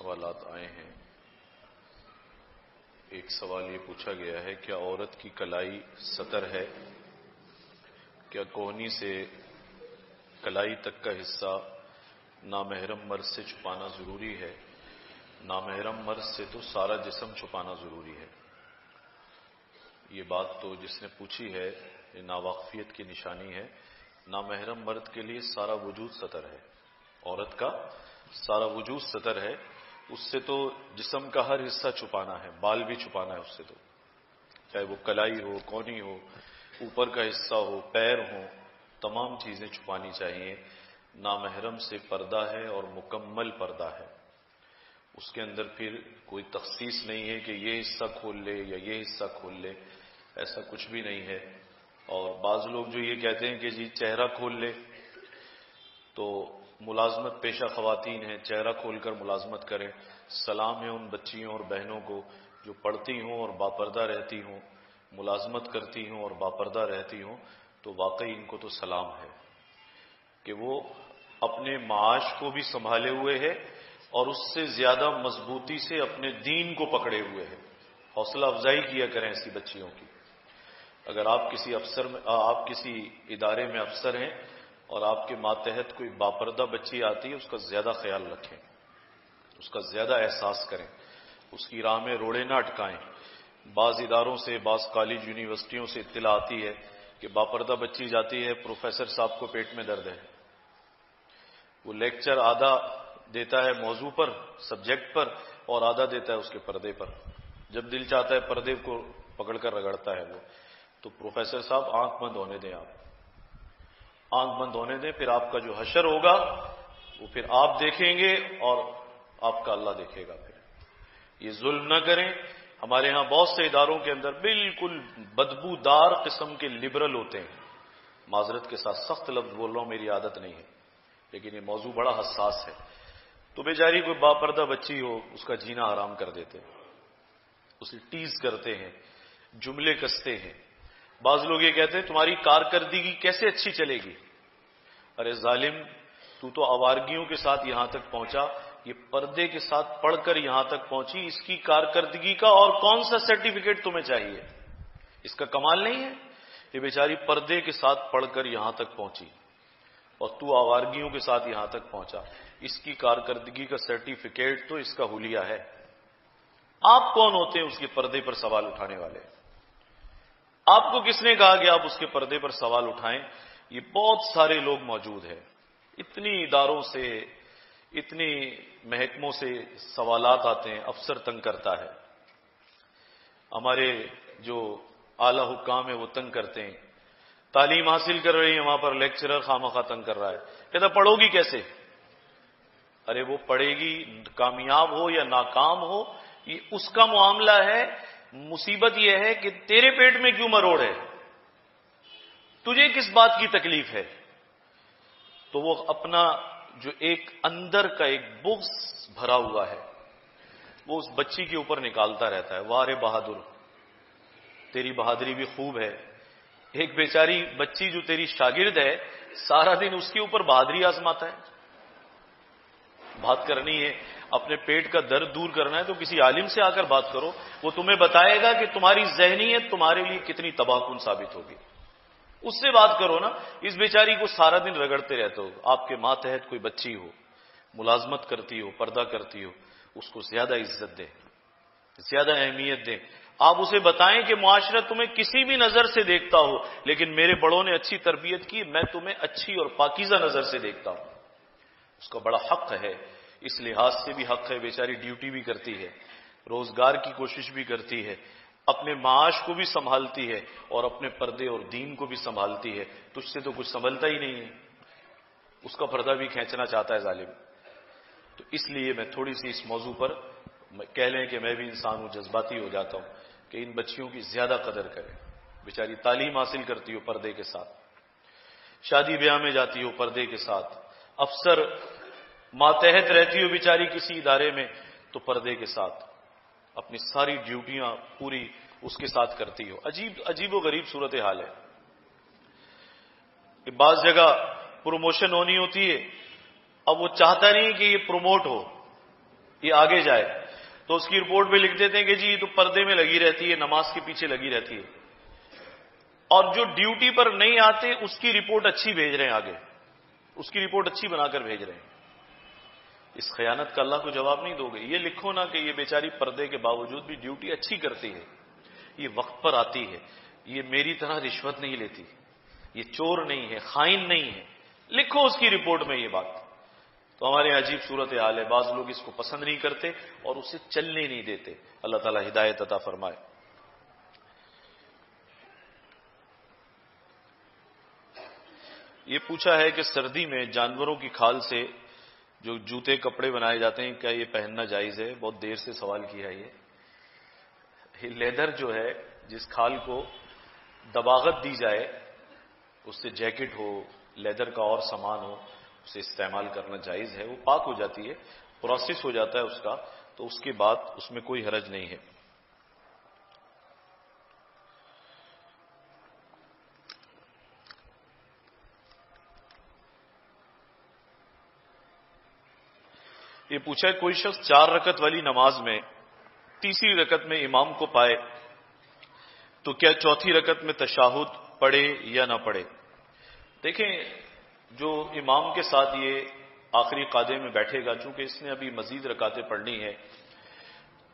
سوالات آئے ہیں۔ ایک سوال یہ پوچھا گیا ہے، کیا عورت کی کلائی ستر ہے؟ کیا کوہنی سے کلائی تک کا حصہ نامحرم مرد سے چھپانا ضروری ہے؟ نامحرم مرد سے تو سارا جسم چھپانا ضروری ہے۔ یہ بات تو جس نے پوچھی ہے یہ ناواقفیت کی نشانی ہے۔ نامحرم مرد کے لیے سارا وجود ستر ہے، عورت کا سارا وجود ستر ہے، اس سے تو جسم کا ہر حصہ چھپانا ہے، بال بھی چھپانا ہے اس سے، تو چاہے وہ کلائی ہو، کونی ہو، اوپر کا حصہ ہو، پیر ہو، تمام چیزیں چھپانی چاہیے۔ نامحرم سے پردہ ہے اور مکمل پردہ ہے، اس کے اندر پھر کوئی تخصیص نہیں ہے کہ یہ حصہ کھول لے یا یہ حصہ کھول لے، ایسا کچھ بھی نہیں ہے۔ اور بعض لوگ جو یہ کہتے ہیں کہ جی چہرہ کھول لے، تو ملازمت پیشہ خواتین ہیں، چہرہ کھول کر ملازمت کریں۔ سلام ہے ان بچیوں اور بہنوں کو جو پڑھتی ہوں اور باپردہ رہتی ہوں، ملازمت کرتی ہوں اور باپردہ رہتی ہوں، تو واقعی ان کو تو سلام ہے کہ وہ اپنے معاش کو بھی سنبھالے ہوئے ہے اور اس سے زیادہ مضبوطی سے اپنے دین کو پکڑے ہوئے ہیں۔ حوصلہ افزائی کیا کریں ایسی بچیوں کی۔ اگر آپ کسی ادارے میں افسر ہیں اور آپ کے ماتحت کوئی باپردہ بچی آتی ہے، اس کا زیادہ خیال رکھیں، اس کا زیادہ احساس کریں، اس کی راہ میں روڑے نہ اٹکائیں۔ بعض اداروں سے، بعض کالج یونیورسٹیوں سے اطلاع آتی ہے کہ باپردہ بچی جاتی ہے، پروفیسر صاحب کو پیٹ میں درد ہے، وہ لیکچر آدھا دیتا ہے موضوع پر، سبجیکٹ پر، اور آدھا دیتا ہے اس کے پردے پر۔ جب دل چاہتا ہے پردے کو پکڑ کر رگڑتا ہے وہ۔ تو پروفیسر صاحب آنکھ بند ہونے دیں، آپ آنکھ بند ہونے دیں، پھر آپ کا جو حشر ہوگا وہ پھر آپ دیکھیں گے اور آپ کا اللہ دیکھے گا۔ پھر یہ ظلم نہ کریں۔ ہمارے ہاں بہت سے اداروں کے اندر بالکل بدبودار قسم کے لبرل ہوتے ہیں، معذرت کے ساتھ سخت لفظ بول رہا ہوں، میری عادت نہیں ہے، لیکن یہ موضوع بڑا حساس ہے۔ تو بیچاری کوئی باپردہ بچی ہو، اس کا جینا حرام کر دیتے ہیں، اسے ٹیز کرتے ہیں، جملے کستے ہیں۔ بعض لوگ یہ کہتے ہیں تمہاری کارکردگی کیسے اچھی چلے گی؟ ارے ظالم، تو آوارگیوں کے ساتھ یہاں تک پہنچا، یہ پردے کے ساتھ پڑھ کر یہاں تک پہنچی، اس کی کارکردگی کا اور کون سا سرٹیفکیٹ تمہیں چاہیے؟ اس کا کمال نہیں ہے؟ یہ بیچاری پردے کے ساتھ پڑھ کر یہاں تک پہنچی اور تو آوارگیوں کے ساتھ یہاں تک پہنچا، اس کی کارکردگی کا سرٹیفکیٹ تو اس کا حلیہ ہے۔ آپ کون ہوتے ہیں اس کے پردے پر سوال اٹھانے والے؟ آپ کو کس نے کہا کہ آپ اس کے پردے پر سوال اٹھائیں؟ یہ بہت سارے لوگ موجود ہیں، اتنی اداروں سے، اتنی محکموں سے سوالات آتے ہیں، افسر تنگ کرتا ہے، ہمارے جو اعلی حکام ہیں وہ تنگ کرتے ہیں، تعلیم حاصل کر رہی ہیں وہاں پر لیکچرر خواہ تنگ کر رہا ہے، کہتا پڑھو گی کیسے؟ ارے وہ پڑھے گی، کامیاب ہو یا ناکام ہو، یہ اس کا معاملہ ہے۔ مصیبت یہ ہے کہ تیرے پیٹ میں کیوں مروڑ ہے، تجھے کس بات کی تکلیف ہے؟ تو وہ اپنا جو ایک اندر کا ایک بغض بھرا ہوا ہے وہ اس بچی کے اوپر نکالتا رہتا ہے۔ واہ رے بہادر، تیری بہادری بھی خوب ہے۔ ایک بیچاری بچی جو تیری شاگرد ہے، سارا دن اس کے اوپر بہادری آزماتا ہے۔ بات کرنی ہے، اپنے پیٹ کا درد دور کرنا ہے تو کسی عالم سے آ کر بات کرو، وہ تمہیں بتائے گا کہ تمہاری ذہنیت تمہارے لیے کتنی تباہ کن ثابت ہوگی، اس سے بات کرو نا۔ اس بیچاری کو سارا دن رگڑتے رہتے ہو۔ آپ کے ماتحت کوئی بچی ہو، ملازمت کرتی ہو، پردہ کرتی ہو، اس کو زیادہ عزت دیں، زیادہ اہمیت دیں۔ آپ اسے بتائیں کہ معاشرہ تمہیں کسی بھی نظر سے دیکھتا ہو، لیکن میرے بڑوں نے اچھی تربیت کی، میں تمہیں اچھی اور پاکیزہ نظر سے دیکھتا ہوں۔ اس کا بڑا حق ہے، اس لحاظ سے بھی حق ہے، بیچاری ڈیوٹی بھی کرتی ہے، روزگار کی کوشش بھی کرتی ہے، اپنے معاش کو بھی سنبھالتی ہے اور اپنے پردے اور دین کو بھی سنبھالتی ہے۔ تجھ سے تو کچھ سنبھلتا ہی نہیں ہے، اس کا پردہ بھی کھینچنا چاہتا ہے ظالم۔ تو اس لیے میں تھوڑی سی اس موضوع پر کہہ لیں کہ میں بھی انسان ہوں، جذباتی ہو جاتا ہوں کہ ان بچیوں کی زیادہ قدر کریں۔ بیچاری تعلیم حاصل کرتی ہو پردے کے ساتھ، شادی بیاہ میں جاتی ہو پردے کے ساتھ، افسر ماتحت رہتی ہو بیچاری کسی ادارے میں تو پردے کے ساتھ، اپنی ساری ڈیوٹیاں پوری اس کے ساتھ کرتی ہو۔ عجیب و غریب صورتحال ہے کہ بعض جگہ پروموشن ہونی ہوتی ہے، اب وہ چاہتا نہیں کہ یہ پروموٹ ہو، یہ آگے جائے تو اس کی رپورٹ میں لکھ دیتے ہیں کہ جی یہ تو پردے میں لگی رہتی ہے، نماز کے پیچھے لگی رہتی ہے، اور جو ڈیوٹی پر نہیں آتے اس کی رپورٹ اچھی بھیج رہے ہیں، آگے اس کی رپورٹ اچھی بنا کر بھیج رہے ہیں۔ اس خیانت کا اللہ کو جواب نہیں دو گے؟ یہ لکھو نا کہ یہ بیچاری پردے کے باوجود بھی ڈیوٹی اچھی کرتی ہے، یہ وقت پر آتی ہے، یہ میری طرح رشوت نہیں لیتی، یہ چور نہیں ہے، خائن نہیں ہے، لکھو اس کی رپورٹ میں یہ بات۔ تو ہمارے عجیب صورتحال ہے، بعض لوگ اس کو پسند نہیں کرتے اور اسے چلنے نہیں دیتے۔ اللہ تعالیٰ ہدایت عطا فرمائے۔ یہ پوچھا ہے کہ سردی میں جانوروں کی کھال سے جو جوتے کپڑے بنائے جاتے ہیں کیا یہ پہننا جائز ہے؟ بہت دیر سے سوال کیا ہے۔ یہ لیدر جو ہے، جس کھال کو دباغت دی جائے، اس سے جیکٹ ہو، لیدر کا اور سامان ہو، اسے استعمال کرنا جائز ہے، وہ پاک ہو جاتی ہے، پروسیس ہو جاتا ہے اس کا، تو اس کے بعد اس میں کوئی حرج نہیں ہے۔ یہ پوچھا ہے کوئی شخص 4 رکعت والی نماز میں تیسری رکعت میں امام کو پائے تو کیا چوتھی رکعت میں تشہد پڑھے یا نہ پڑھے؟ دیکھیں، جو امام کے ساتھ یہ آخری قاعدے میں بیٹھے گا، چونکہ اس نے ابھی مزید رکعتیں پڑھنی ہے،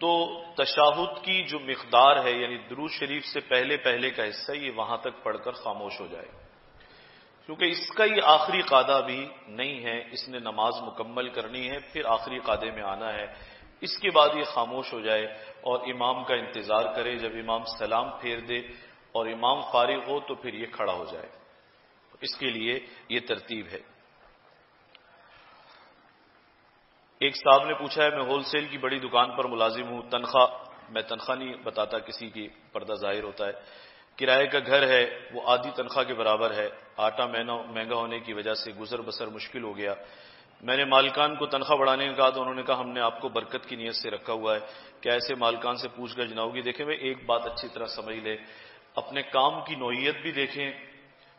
تو تشہد کی جو مقدار ہے، یعنی درود شریف سے پہلے کا حصہ، یہ وہاں تک پڑھ کر خاموش ہو جائے، کیونکہ اس کا یہ آخری قاعدہ بھی نہیں ہے، اس نے نماز مکمل کرنی ہے، پھر آخری قاعدے میں آنا ہے، اس کے بعد یہ خاموش ہو جائے اور امام کا انتظار کرے، جب امام سلام پھیر دے اور امام فارغ ہو تو پھر یہ کھڑا ہو جائے۔ اس کے لیے یہ ترتیب ہے۔ ایک صاحب نے پوچھا ہے میں ہول سیل کی بڑی دکان پر ملازم ہوں، میں تنخواہ نہیں بتاتا کسی کی، پردہ ظاہر ہوتا ہے، کرائے کا گھر ہے، وہ آدھی تنخواہ کے برابر ہے، آٹا مہنگا ہونے کی وجہ سے گزر بسر مشکل ہو گیا، میں نے مالکان کو تنخواہ بڑھانے کا کہا تو انہوں نے کہا ہم نے آپ کو برکت کی نیت سے رکھا ہوا ہے، کیا ایسے مالکان سے پوچھ گچھ نہ ہوگی؟ دیکھیں میں ایک بات اچھی طرح سمجھ لیں، اپنے کام کی نوعیت بھی دیکھیں،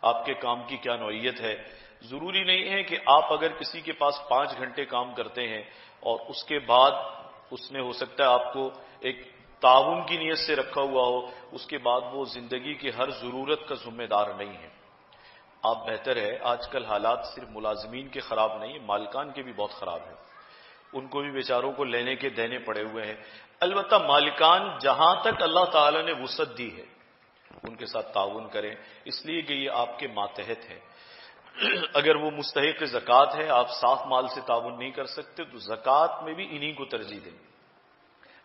آپ کے کام کی کیا نوعیت ہے۔ ضروری نہیں ہے کہ آپ اگر کسی کے پاس 5 گھنٹے کام کرتے ہیں اور اس کے بعد اس نے ہو سکتا ہے آپ کو ایک تعاون کی نیت سے رکھا ہوا ہو، اس کے بعد وہ زندگی کی ہر ضرورت کا ذمہ دار نہیں ہے۔ آپ بہتر ہے، آج کل حالات صرف ملازمین کے خراب نہیں، مالکان کے بھی بہت خراب ہیں، ان کو بھی بیچاروں کو لینے کے دینے پڑے ہوئے ہیں۔ البتہ مالکان جہاں تک اللہ تعالی نے وسعت دی ہے ان کے ساتھ تعاون کریں، اس لیے کہ یہ آپ کے ماتحت ہیں۔ اگر وہ مستحق زکوٰۃ ہے، آپ صاف مال سے تعاون نہیں کر سکتے تو زکوٰۃ میں بھی انہی کو ترجیح دیں،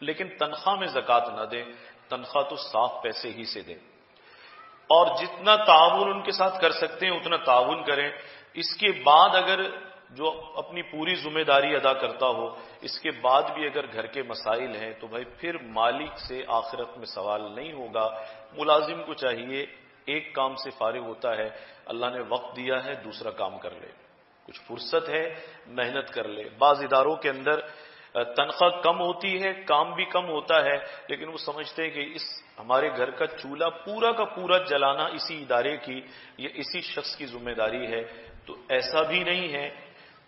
لیکن تنخواہ میں زکوٰۃ نہ دیں، تنخواہ تو صاف پیسے ہی سے دیں، اور جتنا تعاون ان کے ساتھ کر سکتے ہیں اتنا تعاون کریں۔ اس کے بعد اگر جو اپنی پوری ذمہ داری ادا کرتا ہو، اس کے بعد بھی اگر گھر کے مسائل ہیں تو بھائی پھر مالک سے آخرت میں سوال نہیں ہوگا۔ ملازم کو چاہیے ایک کام سے فارغ ہوتا ہے، اللہ نے وقت دیا ہے دوسرا کام کر لے، کچھ فرصت ہے محنت کر لے۔ بعض اداروں کے اندر تنخواہ کم ہوتی ہے، کام بھی کم ہوتا ہے، لیکن وہ سمجھتے ہیں کہ اس ہمارے گھر کا چولہا پورا کا پورا جلانا اسی ادارے کی یا اسی شخص کی ذمہ داری ہے، تو ایسا بھی نہیں ہے۔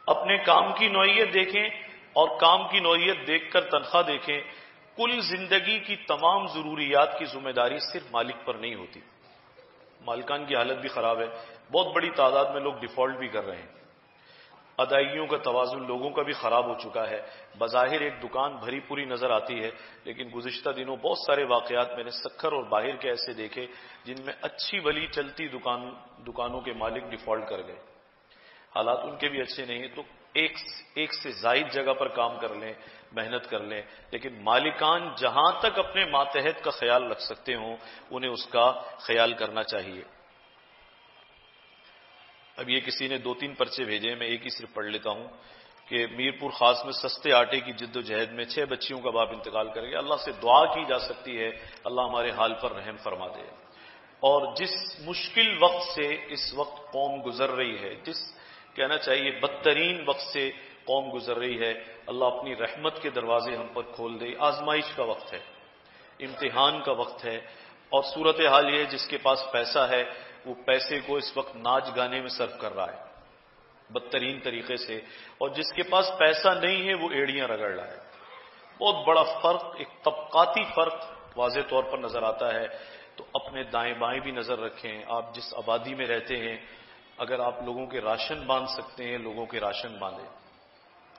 اپنے کام کی نوعیت دیکھیں اور کام کی نوعیت دیکھ کر تنخواہ دیکھیں۔ کل زندگی کی تمام ضروریات کی ذمہ داری صرف مالک پر نہیں ہوتی، مالکان کی حالت بھی خراب ہے، بہت بڑی تعداد میں لوگ ڈیفالٹ بھی کر رہے ہیں، ادائیگیوں کا توازن لوگوں کا بھی خراب ہو چکا ہے۔ بظاہر ایک دکان بھری پوری نظر آتی ہے، لیکن گزشتہ دنوں بہت سارے واقعات میں نے سکھر اور باہر کے ایسے دیکھے جن میں اچھی بلی چلتی دکانوں کے مالک ڈیفالٹ کر گئے، حالات ان کے بھی اچھے نہیں ہیں۔ تو ایک سے زائد جگہ پر کام کر لیں، محنت کر لیں، لیکن مالکان جہاں تک اپنے ماتحت کا خیال رکھ سکتے ہوں انہیں اس کا خیال کرنا چاہیے۔ اب یہ کسی نے 2-3 پرچے بھیجے، میں ایک ہی صرف پڑھ لیتا ہوں کہ میرپور خاص میں سستے آٹے کی جد و جہد میں 6 بچیوں کا باپ انتقال کر گیا۔ اللہ سے دعا کی جا سکتی ہے اللہ ہمارے حال پر رحم فرما دے، اور جس مشکل وقت سے اس وقت قوم گزر رہی ہے، جس کہنا چاہیے بدترین وقت سے قوم گزر رہی ہے، اللہ اپنی رحمت کے دروازے ہم پر کھول دے۔ آزمائش کا وقت ہے، امتحان کا وقت ہے، اور صورتحال یہ جس کے پاس پیسہ ہے وہ پیسے کو اس وقت ناچ گانے میں صرف کر رہا ہے بدترین طریقے سے، اور جس کے پاس پیسہ نہیں ہے وہ ایڑیاں رگڑ رہا ہے۔ بہت بڑا فرق، ایک طبقاتی فرق واضح طور پر نظر آتا ہے. تو اپنے دائیں بائیں بھی نظر رکھیں. آپ جس آبادی میں رہتے ہیں اگر آپ لوگوں کے راشن باندھ سکتے ہیں لوگوں کے راشن باندھیں.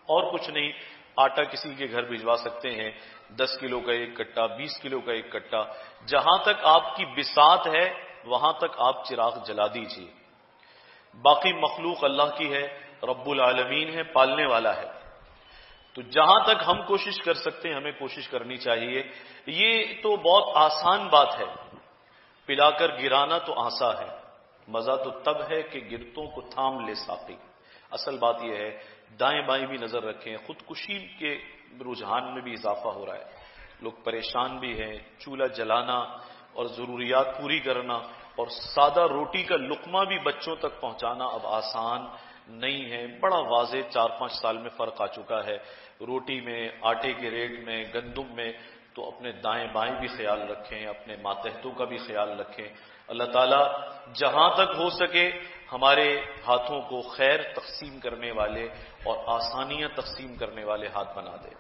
اور کچھ نہیں، آٹا کسی کے گھر بھجوا سکتے ہیں، 10 کلو کا ایک کٹا، 20 کلو کا ایک کٹا. جہاں تک آپ کی بساط ہے وہاں تک آپ چراغ جلا دیجیے. باقی مخلوق اللہ کی ہے، رب العالمین ہے، پالنے والا ہے. تو جہاں تک ہم کوشش کر سکتے ہیں ہمیں کوشش کرنی چاہیے. یہ تو بہت آسان بات ہے، پلا کر گرانا تو آسان ہے، مزہ تو تب ہے کہ گرتوں کو تھام لے ساقی. اصل بات یہ ہے دائیں بائیں بھی نظر رکھیں. خودکشی کے رجحان میں بھی اضافہ ہو رہا ہے، لوگ پریشان بھی ہیں. چولہا جلانا اور ضروریات پوری کرنا اور سادہ روٹی کا لقمہ بھی بچوں تک پہنچانا اب آسان نہیں ہے. بڑا واضح 4-5 سال میں فرق آ چکا ہے روٹی میں، آٹے کے ریٹ میں، گندم میں. تو اپنے دائیں بائیں بھی خیال رکھیں، اپنے ماتحتوں کا بھی خیال رکھیں. اللہ تعالیٰ جہاں تک ہو سکے ہمارے ہاتھوں کو خیر تقسیم کرنے والے اور آسانیاں تقسیم کرنے والے ہاتھ بنا دے.